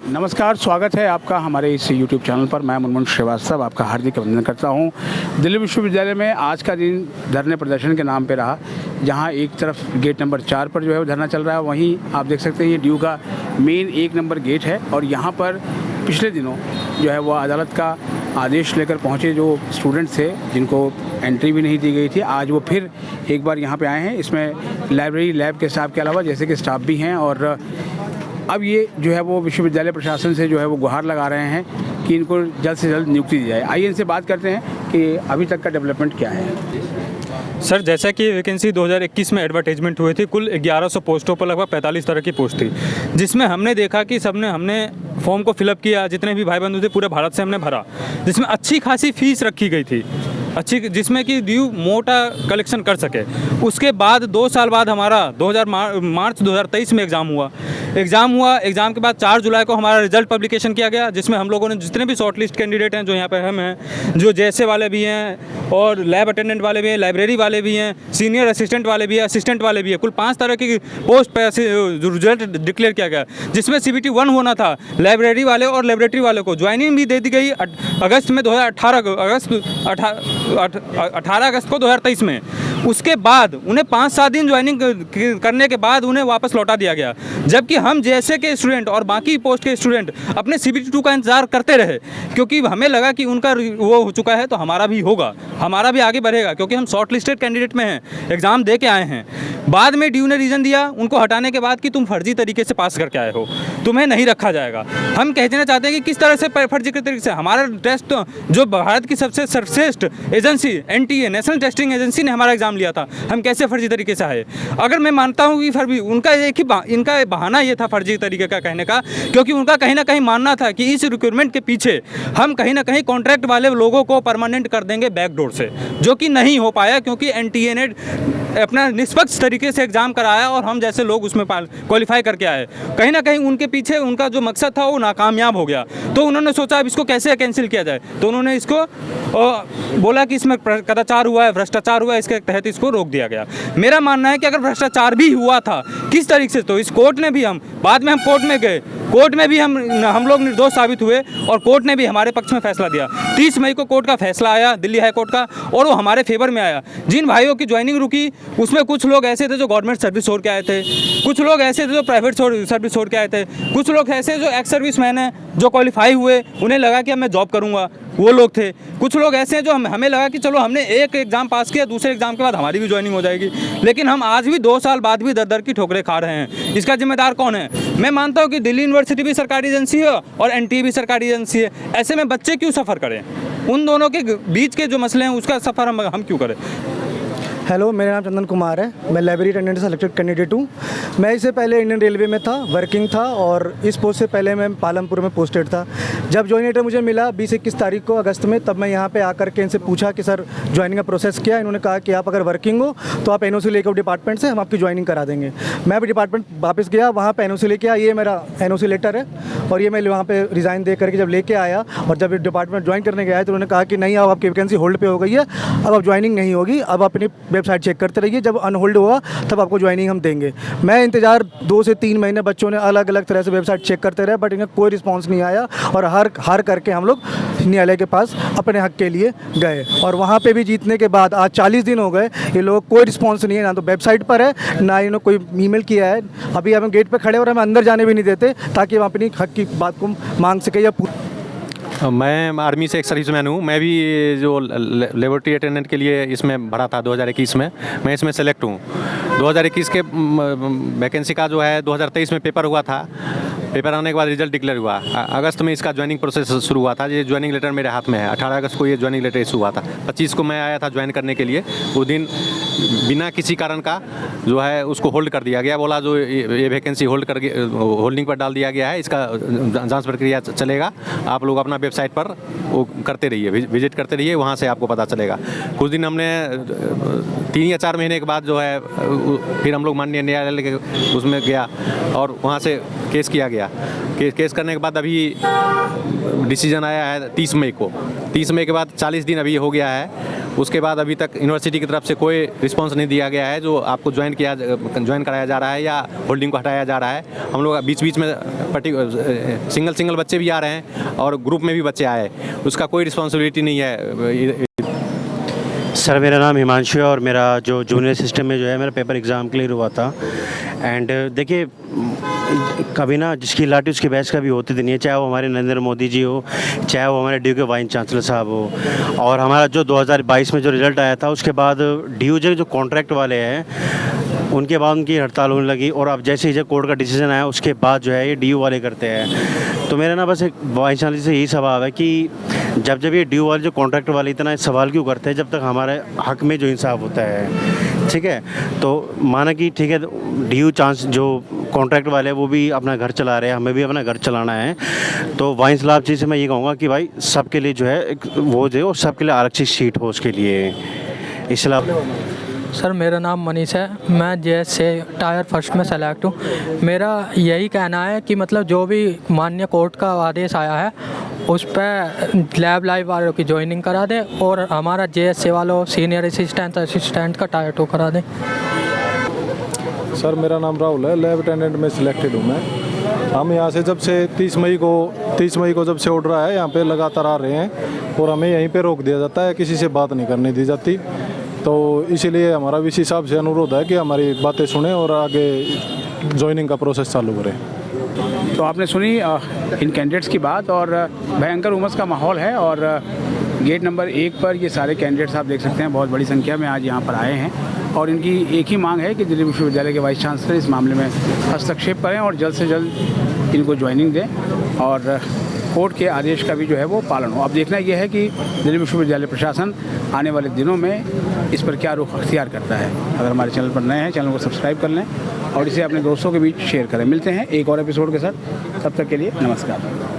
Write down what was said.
नमस्कार, स्वागत है आपका हमारे इस YouTube चैनल पर। मैं मुनमुन श्रीवास्तव आपका हार्दिक अभिनंदन करता हूं। दिल्ली विश्वविद्यालय में आज का दिन धरने प्रदर्शन के नाम पे रहा, जहां एक तरफ गेट नंबर 4 पर जो है वो धरना चल रहा है, वहीं आप देख सकते हैं ये ड्यू का मेन 1 नंबर गेट है। और यहाँ पर पिछले दिनों जो है वो अदालत का आदेश लेकर पहुँचे जो स्टूडेंट्स थे, जिनको एंट्री भी नहीं दी गई थी, आज वो फिर एक बार यहाँ पर आए हैं। इसमें लाइब्रेरी लैब के स्टाफ के अलावा जैसे कि स्टाफ भी हैं, और अब ये जो है वो विश्वविद्यालय प्रशासन से जो है वो गुहार लगा रहे हैं कि इनको जल्द से जल्द नियुक्ति दी जाए। आइए इनसे बात करते हैं कि अभी तक का डेवलपमेंट क्या है। सर, जैसा कि वैकेंसी 2021 में एडवर्टाइजमेंट हुई थी, कुल 1100 पोस्टों पर लगभग 45 तरह की पोस्ट थी, जिसमें हमने देखा कि हमने फॉर्म को फिलअप किया। जितने भी भाई बंधु थे पूरे भारत से हमने भरा, जिसमें अच्छी खासी फीस रखी गई थी, जिसमें कि ड्यू मोटा कलेक्शन कर सके। उसके बाद 2 साल बाद हमारा मार्च 2023 में एग्ज़ाम हुआ। एग्ज़ाम के बाद 4 जुलाई को हमारा रिजल्ट पब्लिकेशन किया गया, जिसमें हम लोगों ने जितने भी शॉर्ट लिस्ट कैंडिडेट हैं, जो यहाँ पर हम हैं, जो जैसे वाले भी हैं और लैब अटेंडेंट वाले भी हैं, लाइब्रेरी वाले भी हैं, सीनियर असिस्टेंट वाले भी हैं, असिस्टेंट वाले भी हैं, कुल 5 तरह की पोस्ट पर रिजल्ट डिक्लेयर किया गया, जिसमें CBT 1 होना था। लाइब्रेरी वाले और लेबोरेटरी वाले को ज्वाइनिंग भी दे दी गई अगस्त में 18 अगस्त को 2023 में। उसके बाद उन्हें 5-7 दिन ज्वाइनिंग करने के बाद उन्हें वापस लौटा दिया गया, जबकि हम जैसे के स्टूडेंट और बाकी पोस्ट के स्टूडेंट अपने CBT 2 का इंतज़ार करते रहे, क्योंकि हमें लगा कि उनका वो हो चुका है तो हमारा भी होगा, हमारा भी आगे बढ़ेगा, क्योंकि हम शॉर्ट लिस्टेड कैंडिडेट में हैं, एग्ज़ाम दे के आए हैं। बाद में ड्यू ने रीज़न दिया उनको हटाने के बाद कि तुम फर्जी तरीके से पास करके आए हो, तुम्हें नहीं रखा जाएगा। हम कहना चाहते हैं कि किस तरह से फर्जी के तरीके से हमारा टेस्ट, जो भारत की सबसे सर्वश्रेष्ठ agency NTA national testing agency ने हमारा एग्जाम लिया था, हम कैसे फर्जी तरीके से आए। अगर मैं मानता हूँ कि फर्जी उनका इनका बहाना ये था फर्जी तरीके का कहने का, क्योंकि उनका कहीं ना कहीं मानना था कि इस रिक्रूटमेंट के पीछे हम कहीं ना कहीं कॉन्ट्रैक्ट वाले लोगों को परमानेंट कर देंगे बैकडोर से, जो कि नहीं हो पाया, क्योंकि NTA ने अपना निष्पक्ष तरीके से एग्ज़ाम कराया और हम जैसे लोग उसमें क्वालिफाई करके आए। कहीं ना कहीं उनके पीछे उनका जो मकसद था वो नाकामयाब हो गया, तो उन्होंने सोचा अब इसको कैसे कैंसिल किया जाए, तो उन्होंने इसको बोला कि इसमें कदाचार हुआ है, भ्रष्टाचार हुआ है, इसके तहत इसको रोक दिया गया। मेरा मानना है कि अगर भ्रष्टाचार भी हुआ था किस तरीके से, तो इस कोर्ट ने भी बाद में हम कोर्ट में गए, कोर्ट में भी हम लोग निर्दोष साबित हुए और कोर्ट ने भी हमारे पक्ष में फैसला दिया। 30 मई को कोर्ट का फैसला आया दिल्ली हाई कोर्ट का, और वो हमारे फेवर में आया। जिन भाइयों की ज्वाइनिंग रुकी उसमें कुछ लोग ऐसे थे जो गवर्नमेंट सर्विस छोड़ के आए थे, कुछ लोग ऐसे थे जो प्राइवेट सर्विस छोड़ के आए थे, कुछ लोग ऐसे जो एक्स सर्विस मैन हैं, जो क्वालिफाई हुए, उन्हें लगा कि अब मैं जॉब करूँगा, वो लोग थे। कुछ लोग ऐसे हैं जो हमें लगा कि चलो हमने एक एग्ज़ाम पास किया, दूसरे एग्ज़ाम के बाद हमारी भी ज्वाइनिंग हो जाएगी, लेकिन हम आज भी 2 साल बाद भी दर की ठोकरें खा रहे हैं। इसका जिम्मेदार कौन है? मैं मानता हूँ कि दिल्ली यूनिवर्सिटी भी सरकारी एजेंसी है और NTA भी सरकारी एजेंसी है। ऐसे में बच्चे क्यों सफ़र करें? उन दोनों के बीच के जो मसले हैं उसका सफ़र हम क्यों करें? हेलो, मेरा नाम चंदन कुमार है। मैं लाइब्रेरी अटेंडेंट सेलेक्टेड कैंडिडेट हूँ। मैं इससे पहले इंडियन रेलवे में था, वर्किंग था, और इस पोस्ट से पहले मैं पालमपुर में पोस्टेड था। जब ज्वाइनिंग लेटर मुझे मिला 20-21 तारीख को अगस्त में, तब मैं यहाँ पे आकर के इनसे पूछा कि सर ज्वाइनिंग का प्रोसेस क्या है। इन्होंने कहा कि आप अगर वर्किंग हो तो आप NOC लेकर डिपार्टमेंट से, हम आपकी ज्वाइनिंग करा देंगे। मैं भी डिपार्टमेंट वापस गया, वहाँ पर NOC लेके आया। ये मेरा NOC लेटर है और ये मैं वहाँ पर रिज़ाइन दे करके जब लेके आया और जब डिपार्टमेंट ज्वाइन करने गया तो उन्होंने कहा कि नहीं, अब आपकी वैकेंसी होल्ड पे हो गई है, अब आप ज्वाइनिंग नहीं होगी, अब अपनी वेबसाइट चेक करते रहिए, जब अनहोल्ड हुआ तब आपको ज्वाइनिंग हम देंगे। मैं इंतज़ार 2 से 3 महीने बच्चों ने अलग अलग तरह से वेबसाइट चेक करते रहे, बट इनका कोई रिस्पांस नहीं आया और हार करके हम लोग न्यायालय के पास अपने हक के लिए गए और वहाँ पे भी जीतने के बाद आज 40 दिन हो गए, ये लोग कोई रिस्पांस नहीं है, ना तो वेबसाइट पर है, ना इन्होंने कोई ईमेल किया है। अभी हम गेट पर खड़े और हमें अंदर जाने भी नहीं देते ताकि हम अपनी हक की बात को मांग सके। या मैं आर्मी से एक सर्विसमैन हूँ। मैं भी जो लेबोरेटरी अटेंडेंट के लिए इसमें भरा था 2021 में, मैं इसमें सेलेक्ट हूँ। 2021 के वैकेंसी का जो है 2023 में पेपर हुआ था। पेपर आने के बाद रिजल्ट डिक्लेयर हुआ। अगस्त में इसका ज्वाइनिंग प्रोसेस शुरू हुआ था। ये ज्वाइनिंग लेटर मेरे हाथ में है। 18 अगस्त को ये ज्वाइनिंग लेटर इशू हुआ था। 25 को मैं आया था ज्वाइन करने के लिए। उस दिन बिना किसी कारण का जो है उसको होल्ड कर दिया गया। बोला जो ये वैकेंसी होल्डिंग पर डाल दिया गया है, इसका जांच प्रक्रिया चलेगा, आप लोग अपना वेबसाइट पर वो करते रहिए, विजिट करते रहिए, वहाँ से आपको पता चलेगा। कुछ दिन हमने 3 या 4 महीने के बाद जो है फिर हम लोग माननीय न्यायालय के उसमें गया और वहाँ से केस किया गया। केस करने के बाद अभी डिसीजन आया है 30 मई को। 30 मई के बाद 40 दिन अभी हो गया है उसके बाद अभी तक यूनिवर्सिटी की तरफ से कोई रिस्पांस नहीं दिया गया है जो आपको ज्वाइन कराया जा रहा है या होल्डिंग को हटाया जा रहा है। हम लोग बीच बीच में सिंगल बच्चे भी आ रहे हैं और ग्रुप में भी बच्चे आए, उसका कोई रिस्पॉन्सिबिलिटी नहीं है। सर मेरा नाम हिमांशु है और मेरा जो जूनियर सिस्टम में जो है मेरा पेपर एग्ज़ाम क्लियर हुआ था। एंड देखिए कभी ना जिसकी लाठी उसकी बहस कभी होती नहीं है, चाहे वो हमारे नरेंद्र मोदी जी हो, चाहे वो हमारे डी के वाइस चांसलर साहब हो। और हमारा जो 2022 में जो रिज़ल्ट आया था उसके बाद डी जो कॉन्ट्रैक्ट वाले हैं उनके बाद उनकी हड़ताल होने लगी और अब जैसे ही जब कोर्ट का डिसीजन आया उसके बाद जो है ये डी वाले करते हैं। तो मेरा ना बस एक वाइस चांसलर से यही सवाल है कि जब ये डी वाले जो कॉन्ट्रैक्ट वाले इतना सवाल क्यों करते हैं जब तक हमारे हक में जो इंसाफ होता है, ठीक है। तो माना कि ठीक है डी चांस जो कॉन्ट्रैक्ट वाले हैं वो भी अपना घर चला रहे हैं, हमें भी अपना घर चलाना है। तो वाइस लाभ जी से मैं ये कहूँगा कि भाई सबके लिए जो है एक वो जो और सबके लिए आरक्षित सीट हो उसके लिए। इस सर मेरा नाम मनीष है, मैं जेएस से टायर फर्स्ट में सेलेक्ट हूँ। मेरा यही कहना है कि मतलब जो भी माननीय कोर्ट का आदेश आया है उस पर लैब लाइव वालों की ज्वाइनिंग करा दे और हमारा जेएस से वालों सीनियर असिस्टेंट का टायर 2 करा दे। सर मेरा नाम राहुल है, लैब अटेंडेंट में सिलेक्टेड हूँ मैं। हम यहाँ से जब से 30 मई को जब से ऑर्डर आया यहाँ पे लगातार आ रहे हैं और हमें यहीं पे रोक दिया जाता है, किसी से बात नहीं करने दी जाती। तो इसीलिए हमारा वीसी साहब से अनुरोध है कि हमारी बातें सुने और आगे ज्वाइनिंग का प्रोसेस चालू करें। तो आपने सुनी इन कैंडिडेट्स की बात और भयंकर उमस का माहौल है और गेट नंबर 1 पर ये सारे कैंडिडेट्स आप देख सकते हैं बहुत बड़ी संख्या में आज यहाँ पर आए हैं और इनकी एक ही मांग है कि दिल्ली विश्वविद्यालय के वाइस चांसलर इस मामले में हस्तक्षेप करें और जल्द से जल्द इनको ज्वाइनिंग दें और कोर्ट के आदेश का भी जो है वो पालन हो। अब देखना यह है कि दिल्ली विश्वविद्यालय प्रशासन आने वाले दिनों में इस पर क्या रुख अख्तियार करता है। अगर हमारे चैनल पर नए हैं चैनल को सब्सक्राइब कर लें और इसे अपने दोस्तों के बीच शेयर करें। मिलते हैं एक और एपिसोड के साथ, तब तक के लिए नमस्कार।